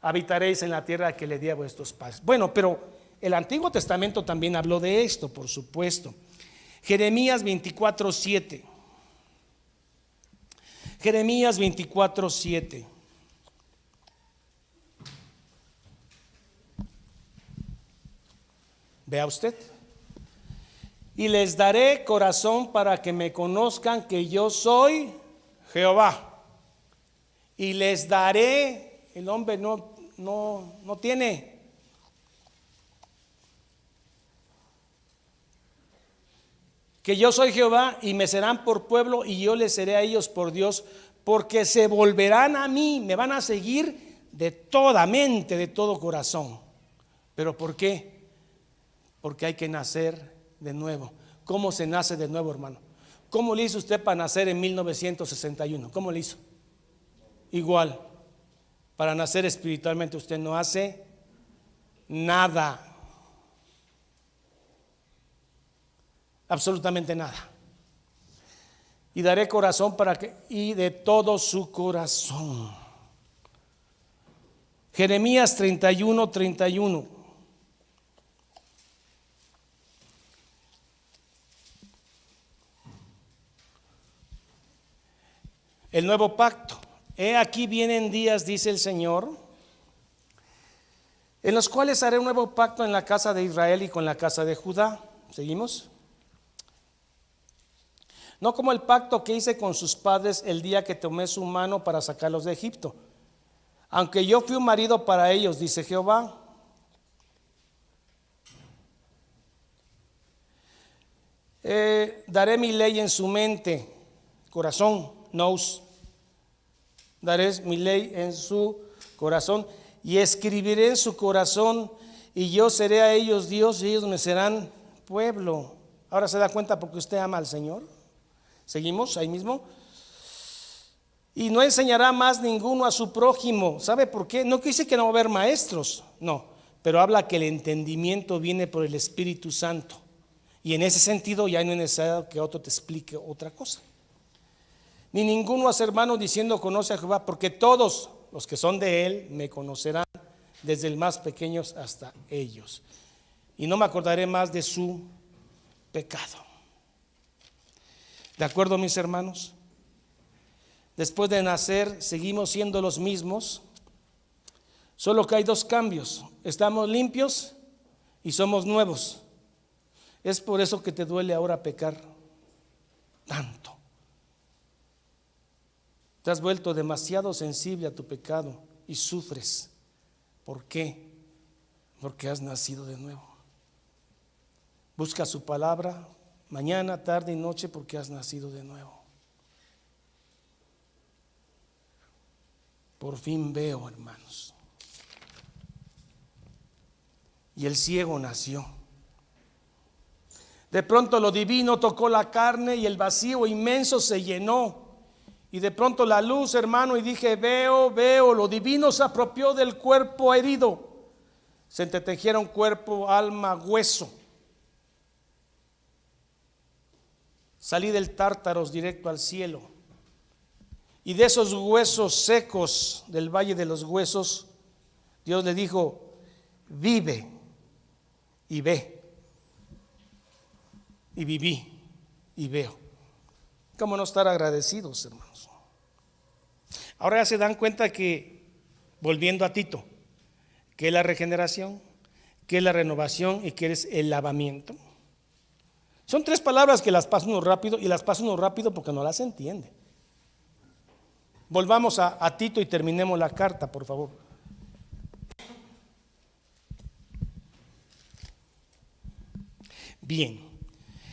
A: Habitaréis en la tierra que le di a vuestros padres. Bueno, pero el Antiguo Testamento también habló de esto, por supuesto. Jeremías 24:7. Jeremías 24:7. Vea usted. Y les daré corazón para que me conozcan que yo soy Jehová. Y les daré, el hombre no tiene. Que yo soy Jehová, y me serán por pueblo y yo les seré a ellos por Dios, porque se volverán a mí, me van a seguir de toda mente, de todo corazón. ¿Pero por qué? Porque hay que nacer de nuevo. ¿Cómo se nace de nuevo, hermano? ¿Cómo le hizo usted para nacer en 1961? ¿Cómo le hizo? Igual. Para nacer espiritualmente usted no hace nada. Absolutamente nada. Y daré corazón para que, y de todo su corazón. Jeremías 31:31. El nuevo pacto. He aquí vienen días, dice el Señor, en los cuales haré un nuevo pacto en la casa de Israel y con la casa de Judá. ¿Seguimos? No como el pacto que hice con sus padres el día que tomé su mano para sacarlos de Egipto, aunque yo fui un marido para ellos, dice Jehová. Daré mi ley en su mente, corazón, nous. Daré mi ley en su corazón y escribiré en su corazón, y yo seré a ellos Dios y ellos me serán pueblo. Ahora se da cuenta porque usted ama al Señor. Seguimos ahí mismo. Y no enseñará más ninguno a su prójimo. ¿Sabe por qué? No dice que no va a haber maestros, no, pero habla que el entendimiento viene por el Espíritu Santo. Y en ese sentido ya no es necesario que otro te explique otra cosa. Ni ninguno a su hermano diciendo conoce a Jehová, porque todos los que son de él me conocerán, desde el más pequeño hasta ellos. Y no me acordaré más de su pecado. ¿De acuerdo, mis hermanos? Después de nacer seguimos siendo los mismos, solo que hay dos cambios: estamos limpios y somos nuevos. Es por eso que te duele ahora pecar tanto. Te has vuelto demasiado sensible a tu pecado y sufres. ¿Por qué? Porque has nacido de nuevo. Busca su palabra mañana, tarde y noche, porque has nacido de nuevo. Por fin veo, hermanos. Y el ciego nació. De pronto lo divino tocó la carne y el vacío inmenso se llenó. Y de pronto la luz, hermano, y dije, veo, lo divino se apropió del cuerpo herido. Se entretejieron cuerpo, alma, hueso. Salí del Tártaros directo al cielo. Y de esos huesos secos del valle de los huesos, Dios le dijo, vive y ve. Y viví y veo. ¿Cómo no estar agradecidos, hermanos? Ahora ya se dan cuenta que, volviendo a Tito, que es la regeneración, que es la renovación y que es el lavamiento. Son tres palabras que las pasa uno rápido, y las pasa uno rápido porque no las entiende. Volvamos a Tito y terminemos la carta, por favor. Bien,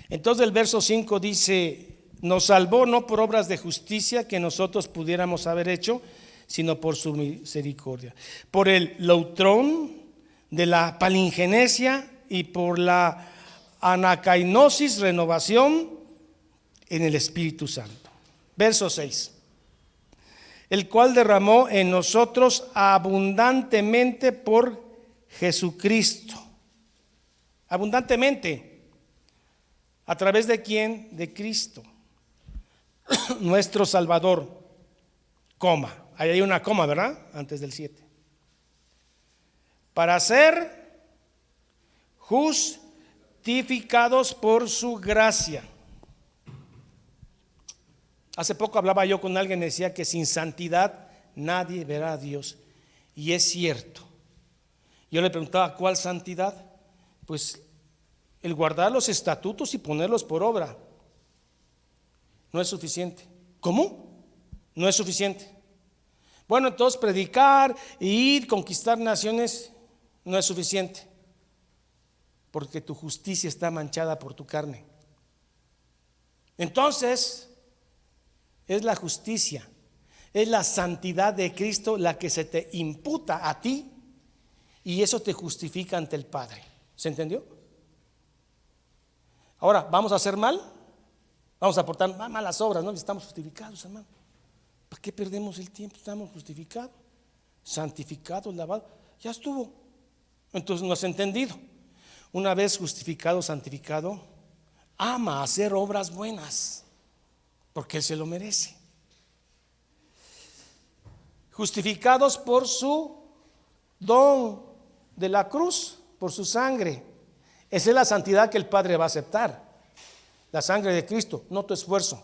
A: entonces el verso 5 dice, nos salvó no por obras de justicia que nosotros pudiéramos haber hecho, sino por su misericordia, por el loutrón de la palingenesia y por la anacainosis, renovación en el Espíritu Santo. Verso 6. El cual derramó en nosotros abundantemente por Jesucristo. Abundantemente. ¿A través de quién? De Cristo. Nuestro Salvador. Coma. Ahí hay una coma, ¿verdad? Antes del 7. Para ser justificados por su gracia. Hace poco hablaba yo con alguien y decía que sin santidad nadie verá a Dios. Y es cierto. Yo le preguntaba, ¿cuál santidad? Pues el guardar los estatutos y ponerlos por obra. No es suficiente. ¿Cómo? No es suficiente. Bueno, entonces predicar e ir, conquistar naciones no es suficiente. Porque tu justicia está manchada por tu carne. Entonces, es la justicia, es la santidad de Cristo la que se te imputa a ti y eso te justifica ante el Padre. ¿Se entendió? Ahora, ¿vamos a hacer mal? Vamos a aportar malas obras, ¿no? Estamos justificados, hermano. ¿Para qué perdemos el tiempo? Estamos justificados, santificados, lavados. Ya estuvo. Entonces no has entendido. Una vez justificado, santificado, ama hacer obras buenas, porque Él se lo merece. Justificados por su don de la cruz, por su sangre. Esa es la santidad que el Padre va a aceptar. La sangre de Cristo, no tu esfuerzo.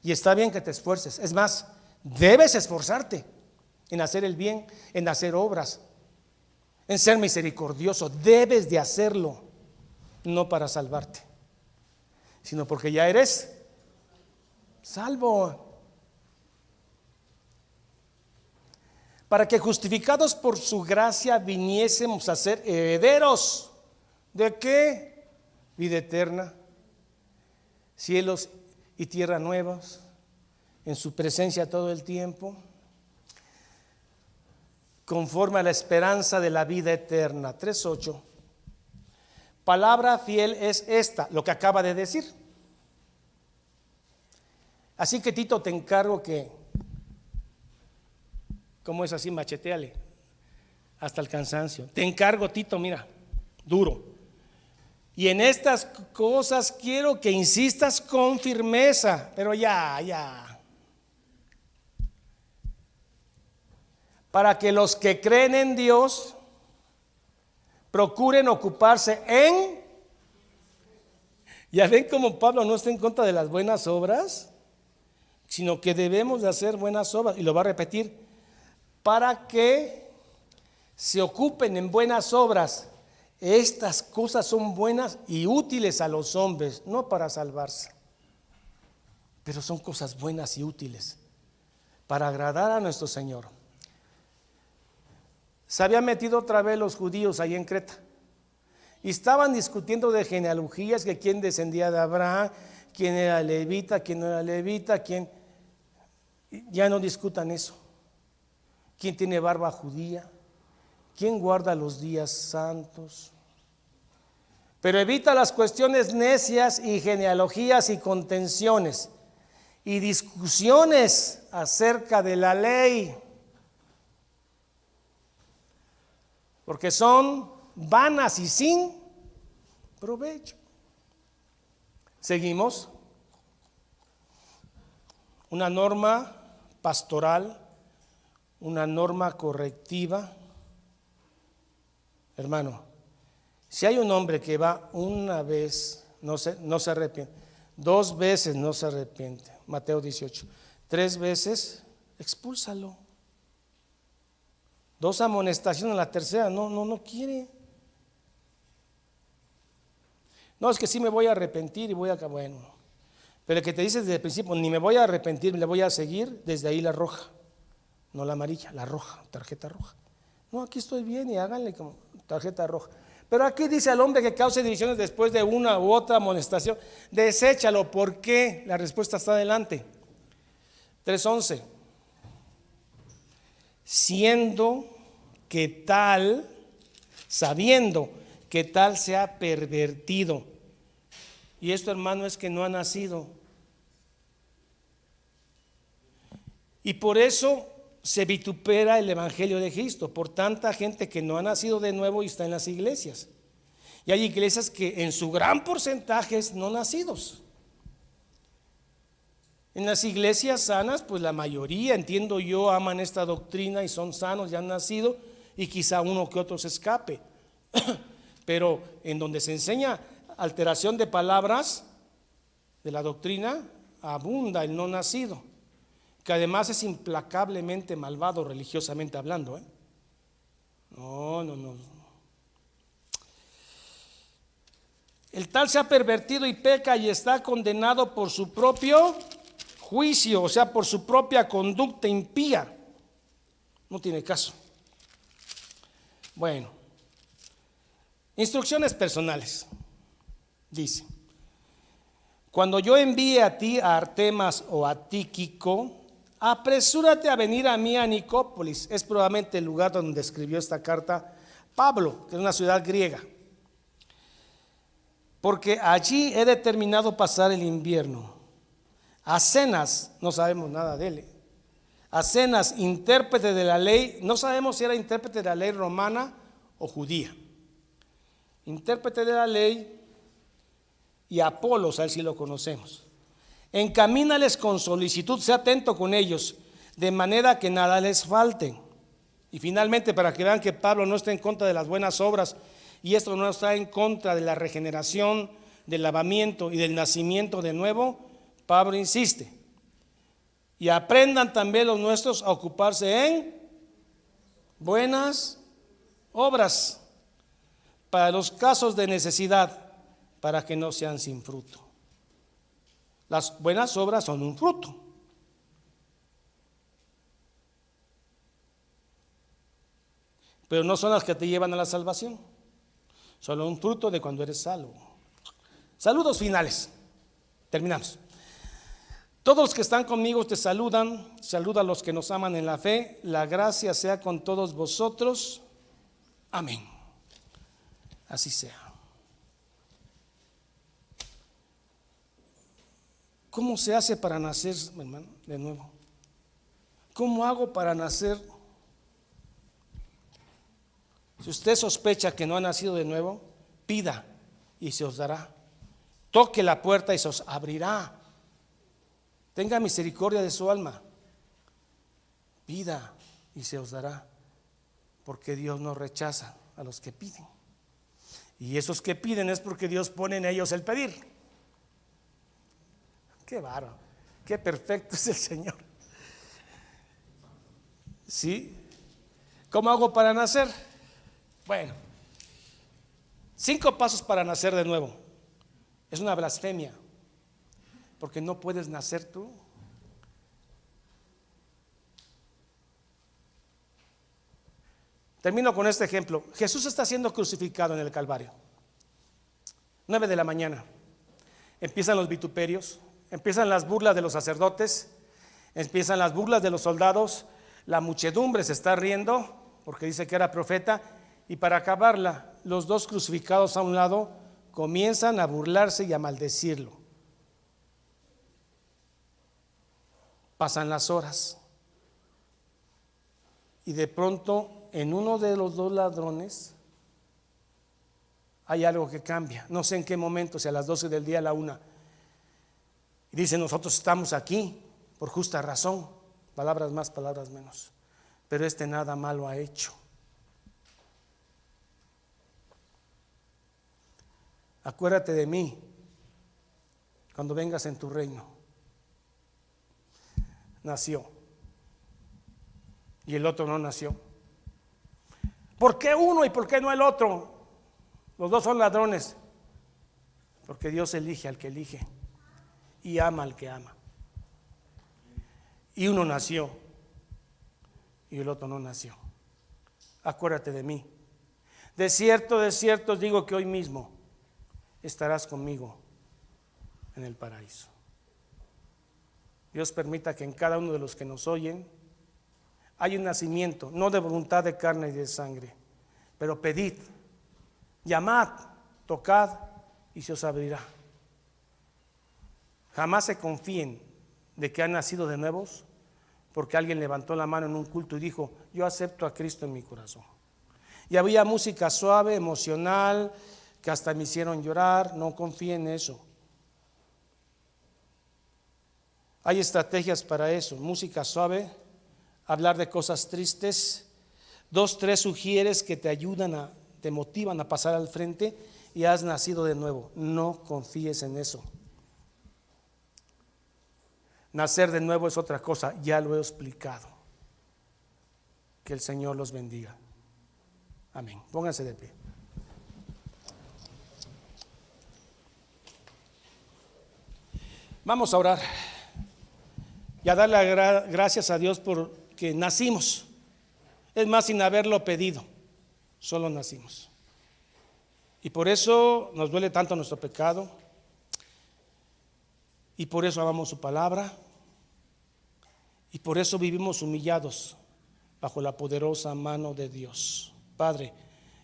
A: Y está bien que te esfuerces. Es más, debes esforzarte en hacer el bien, en hacer obras, en ser misericordioso. Debes de hacerlo, no para salvarte, sino porque ya eres salvo. Para que justificados por su gracia viniésemos a ser herederos. ¿De qué? Vida eterna, cielos y tierra nuevas, en su presencia todo el tiempo, conforme a la esperanza de la vida eterna. 3:8. Palabra fiel es esta, lo que acaba de decir. Así que Tito, te encargo que, ¿cómo es así? Macheteale hasta el cansancio. Te encargo, Tito, mira, duro. Y en estas cosas quiero que insistas con firmeza, pero ya. Para que los que creen en Dios procuren ocuparse en. Ya ven cómo Pablo no está en contra de las buenas obras, sino que debemos de hacer buenas obras. Y lo va a repetir, para que se ocupen en buenas obras. Estas cosas son buenas y útiles a los hombres, no para salvarse, pero son cosas buenas y útiles para agradar a nuestro Señor. Se habían metido otra vez los judíos ahí en Creta y estaban discutiendo de genealogías, que quién descendía de Abraham, quién era levita, quién no era levita, quién. Ya no discutan eso. ¿Quién tiene barba judía? ¿Quién guarda los días santos? Pero evita las cuestiones necias y genealogías y contenciones y discusiones acerca de la ley, porque son vanas y sin provecho. Seguimos. Una norma pastoral, una norma correctiva. Hermano, si hay un hombre que va una vez, no se arrepiente, 2 veces no se arrepiente, Mateo 18, 3 veces, expúlsalo. 2 amonestaciones, la tercera no quiere. No, es que sí me voy a arrepentir y voy a, bueno, pero el que te dice desde el principio, ni me voy a arrepentir, le voy a seguir, desde ahí la roja, no la amarilla, la roja, tarjeta roja. No, aquí estoy bien y háganle como tarjeta roja. Pero aquí dice al hombre que cause divisiones después de una u otra amonestación, deséchalo. ¿Por qué? La respuesta está adelante. 3:11. Sabiendo que tal se ha pervertido. Y esto, hermano, es que no ha nacido. Y por eso se vitupera el Evangelio de Cristo, por tanta gente que no ha nacido de nuevo y está en las iglesias. Y hay iglesias que en su gran porcentaje es no nacidos. En las iglesias sanas, pues la mayoría, entiendo yo, aman esta doctrina y son sanos, ya han nacido, y quizá uno que otro se escape. Pero en donde se enseña alteración de palabras de la doctrina, abunda el no nacido, que además es implacablemente malvado religiosamente hablando. No. El tal se ha pervertido y peca y está condenado por su propio juicio, o sea, por su propia conducta impía. No tiene caso. Bueno, instrucciones personales. Dice: cuando yo envíe a ti a Artemas o a Tíquico, apresúrate a venir a mí a Nicópolis. Es probablemente el lugar donde escribió esta carta Pablo, que es una ciudad griega. Porque allí he determinado pasar el invierno. Acenas, no sabemos nada de él. Acenas, intérprete de la ley, no sabemos si era intérprete de la ley romana o judía. Intérprete de la ley, y Apolos, a él sí lo conocemos. Encamínales con solicitud, sea atento con ellos, de manera que nada les falte. Y finalmente, para que vean que Pablo no está en contra de las buenas obras, y esto no está en contra de la regeneración, del lavamiento y del nacimiento de nuevo, Pablo insiste: y aprendan también los nuestros a ocuparse en buenas obras, para los casos de necesidad, para que no sean sin fruto. Las buenas obras son un fruto. Pero no son las que te llevan a la salvación. Solo un fruto de cuando eres salvo. Saludos finales. Terminamos. Todos los que están conmigo te saludan. Saluda a los que nos aman en la fe. La gracia sea con todos vosotros. Amén. Así sea. ¿Cómo se hace para nacer, hermano, de nuevo? ¿Cómo hago para nacer? Si usted sospecha que no ha nacido de nuevo, pida y se os dará. Toque la puerta y se os abrirá. Tenga misericordia de su alma. Pida y se os dará. Porque Dios no rechaza a los que piden. Y esos que piden es porque Dios pone en ellos el pedir. Qué bárbaro, qué perfecto es el Señor. ¿Sí? ¿Cómo hago para nacer? Bueno, 5 pasos para nacer de nuevo. Es una blasfemia, porque no puedes nacer tú. Termino con este ejemplo. Jesús está siendo crucificado en el Calvario. 9 de la mañana. Empiezan los vituperios, empiezan las burlas de los sacerdotes, empiezan las burlas de los soldados. La muchedumbre se está riendo porque dice que era profeta. Y para acabarla, los dos crucificados a un lado comienzan a burlarse y a maldecirlo. Pasan las horas y de pronto en uno de los dos ladrones hay algo que cambia. No sé en qué momento, si a las 12 del día, a la 1. Y dice: nosotros estamos aquí por justa razón, palabras más, palabras menos, pero este nada malo ha hecho. Acuérdate de mí cuando vengas en tu reino. Nació y el otro no nació. ¿Por qué uno y por qué no el otro? Los dos son ladrones. Porque Dios elige al que elige y ama al que ama. Y uno nació y el otro no nació. Acuérdate de mí. De cierto os digo que hoy mismo estarás conmigo en el paraíso. Dios permita que en cada uno de los que nos oyen hay un nacimiento, no de voluntad de carne y de sangre, pero pedid, llamad, tocad y se os abrirá. Jamás se confíen de que han nacido de nuevos porque alguien levantó la mano en un culto y dijo: yo acepto a Cristo en mi corazón. Y había música suave, emocional, que hasta me hicieron llorar. No confíen en eso. Hay estrategias para eso: música suave, hablar de cosas tristes, 2, 3 sugieres que te ayudan, te motivan a pasar al frente y has nacido de nuevo. No confíes en eso. Nacer de nuevo es otra cosa, ya lo he explicado. Que el Señor los bendiga. Amén. Pónganse de pie. Vamos a orar y a darle gracias a Dios porque nacimos. Es más, sin haberlo pedido, solo nacimos. Y por eso nos duele tanto nuestro pecado. Y por eso amamos su palabra. Y por eso vivimos humillados bajo la poderosa mano de Dios. Padre,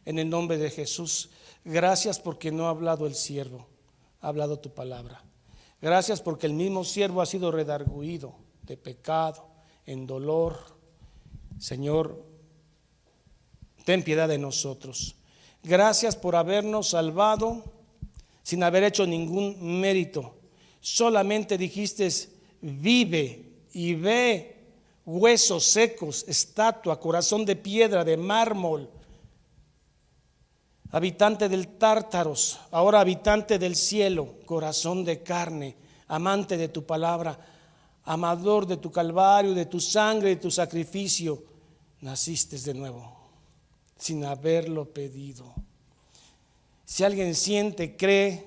A: en el nombre de Jesús. Gracias porque no ha hablado el siervo, ha hablado tu palabra. Gracias porque el mismo siervo ha sido redarguido de pecado, en dolor. Señor, ten piedad de nosotros. Gracias por habernos salvado sin haber hecho ningún mérito. Solamente dijiste: vive y ve, huesos secos, estatua, corazón de piedra, de mármol, habitante del Tártaros, ahora habitante del cielo, corazón de carne, amante de tu palabra, amador de tu calvario, de tu sangre, de tu sacrificio. Naciste de nuevo sin haberlo pedido. Si alguien siente, cree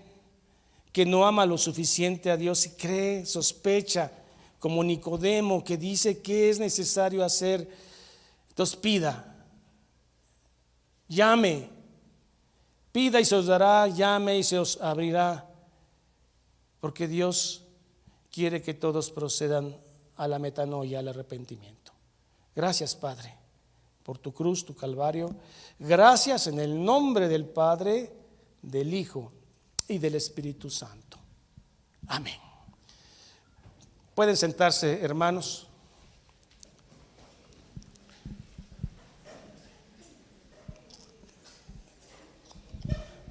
A: que no ama lo suficiente a Dios, y cree, sospecha, como Nicodemo, que dice que es necesario hacer, entonces pida, llame, pida y se os dará, llame y se os abrirá, porque Dios quiere que todos procedan a la metanoia, al arrepentimiento. Gracias, Padre, por tu cruz, tu calvario. Gracias en el nombre del Padre, del Hijo y del Espíritu Santo. Amén. Pueden sentarse, hermanos.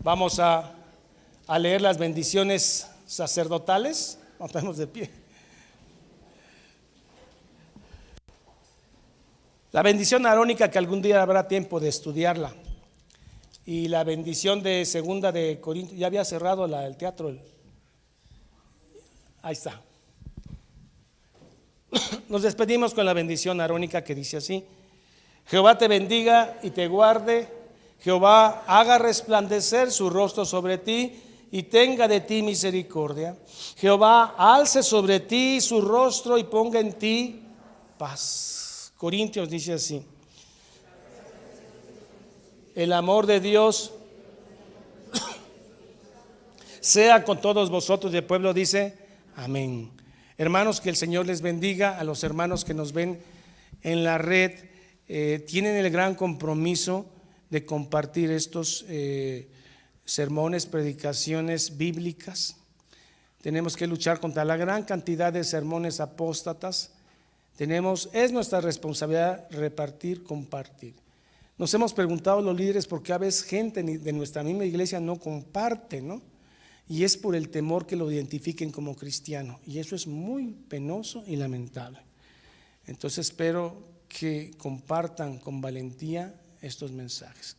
A: Vamos a leer las bendiciones sacerdotales. Nos ponemos de pie. La bendición arónica, que algún día habrá tiempo de estudiarla, y la bendición de segunda de Corintios. Ya había cerrado el teatro. Ahí está. Nos despedimos con la bendición arónica, que dice así: Jehová te bendiga y te guarde. Jehová haga resplandecer su rostro sobre ti y tenga de ti misericordia. Jehová alce sobre ti su rostro y ponga en ti paz. Corintios dice así: el amor de Dios sea con todos vosotros. Y el pueblo dice amén. Hermanos, que el Señor les bendiga. A los hermanos que nos ven en la red, tienen el gran compromiso de compartir estos sermones, predicaciones bíblicas. Tenemos que luchar contra la gran cantidad de sermones apóstatas. Es nuestra responsabilidad repartir, compartir. Nos hemos preguntado los líderes por qué a veces gente de nuestra misma iglesia no comparte, ¿no? Y es por el temor que lo identifiquen como cristiano, y eso es muy penoso y lamentable. Entonces espero que compartan con valentía estos mensajes.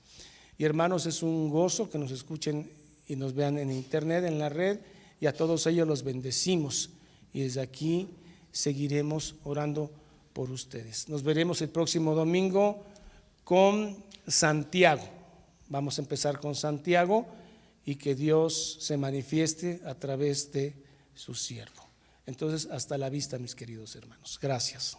A: Y hermanos, es un gozo que nos escuchen y nos vean en internet, en la red, y a todos ellos los bendecimos, y desde aquí seguiremos orando por ustedes. Nos veremos el próximo domingo con Santiago. Vamos a empezar con Santiago, y que Dios se manifieste a través de su siervo. Entonces, hasta la vista, mis queridos hermanos. Gracias.